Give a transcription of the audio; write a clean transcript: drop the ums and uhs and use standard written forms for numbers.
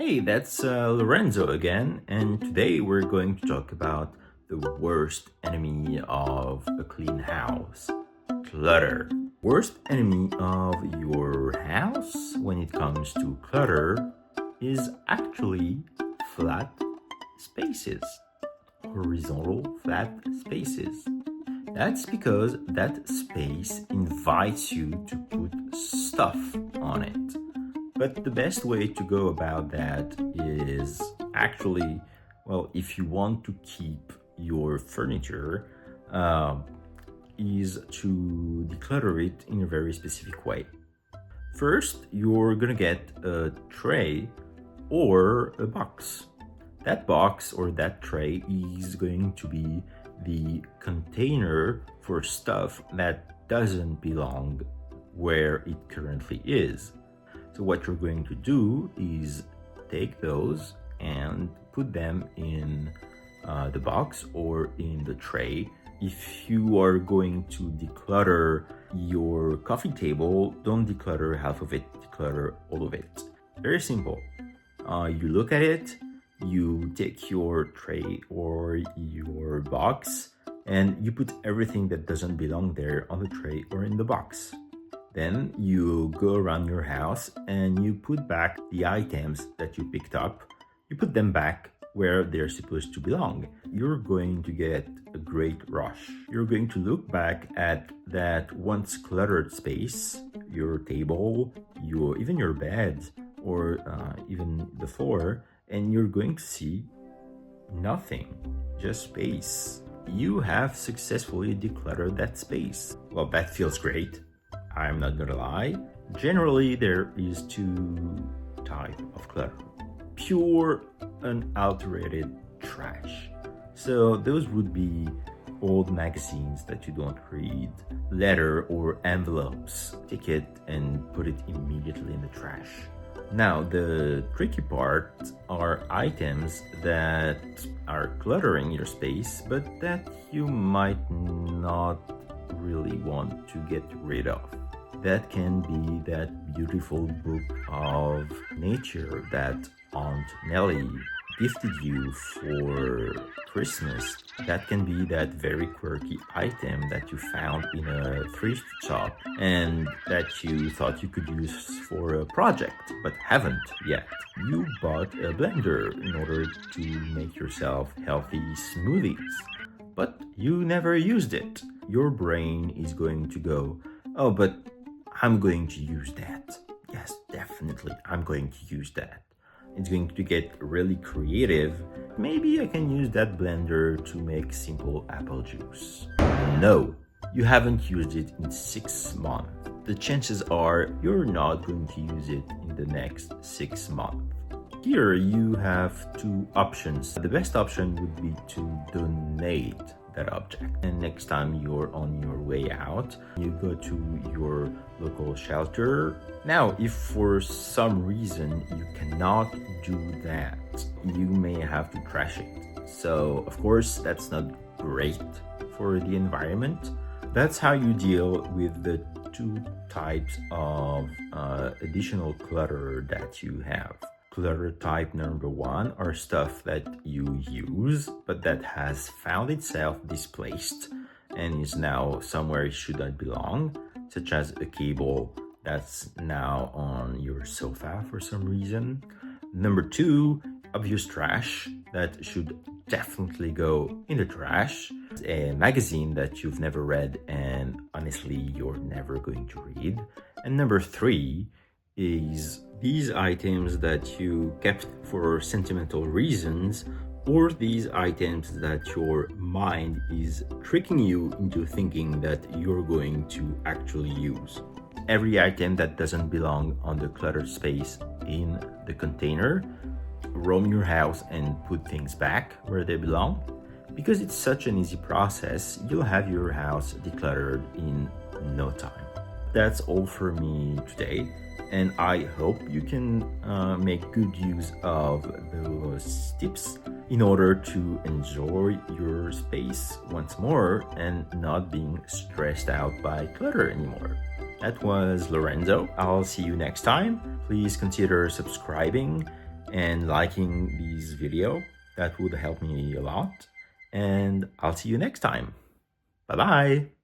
Hey, that's Lorenzo again, and today we're going to talk about the worst enemy of a clean house: clutter. Worst enemy of your house when it comes to clutter is actually flat spaces, horizontal flat spaces. That's because that space invites you to put stuff on it. But the best way to go about that is actually, well, if you want to keep your furniture, uh, is to declutter it in a very specific way. First, you're gonna get a tray or a box. That box or that tray is going to be the container for stuff that doesn't belong where it currently is. So what you're going to do is take those and put them in the box or in the tray. If you are going to declutter your coffee table, don't declutter half of it, declutter all of it. Very simple. You look at it, you take your tray or your box, and you put everything that doesn't belong there on the tray or in the box. Then you go around your house and you put back the items that you picked up. You put them back where they're supposed to belong. You're going to get a great rush. You're going to look back at that once cluttered space, your table, even your bed, or even the floor, and you're going to see nothing, just space. You have successfully decluttered that space. Well, that feels great. I'm not gonna lie. Generally, there is two types of clutter: pure, unalterated trash. So those would be old magazines that you don't read, letter or envelopes. Take it and put it immediately in the trash. Now, the tricky part are items that are cluttering your space, but that you might not really want to get rid of. That can be that beautiful book of nature that Aunt Nellie gifted you for Christmas. That can be that very quirky item that you found in a thrift shop and that you thought you could use for a project but haven't yet. You bought a blender in order to make yourself healthy smoothies, but you never used it. Your brain is going to go, oh, but I'm going to use that. Yes, definitely, I'm going to use that. It's going to get really creative. Maybe I can use that blender to make simple apple juice. No, you haven't used it in 6 months. The chances are you're not going to use it in the next 6 months. Here you have two options. The best option would be to donate that object. And next time you're on your way out, you go to your local shelter. Now, if for some reason you cannot do that, you may have to trash it. So, of course, that's not great for the environment. That's how you deal with the two types of additional clutter that you have. Clutter type number 1 are stuff that you use, but that has found itself displaced and is now somewhere it should not belong, such as a cable that's now on your sofa for some reason. Number 2, obvious trash that should definitely go in the trash. A magazine that you've never read and honestly you're never going to read. And number 3 is these items that you kept for sentimental reasons, or these items that your mind is tricking you into thinking that you're going to actually use. Every item that doesn't belong on the cluttered space in the container, roam your house and put things back where they belong. Because it's such an easy process, you'll have your house decluttered in no time. That's all for me today, and I hope you can make good use of those tips in order to enjoy your space once more and not being stressed out by clutter anymore. That was Lorenzo. I'll see you next time. Please consider subscribing and liking this video. That would help me a lot. And I'll see you next time. Bye bye.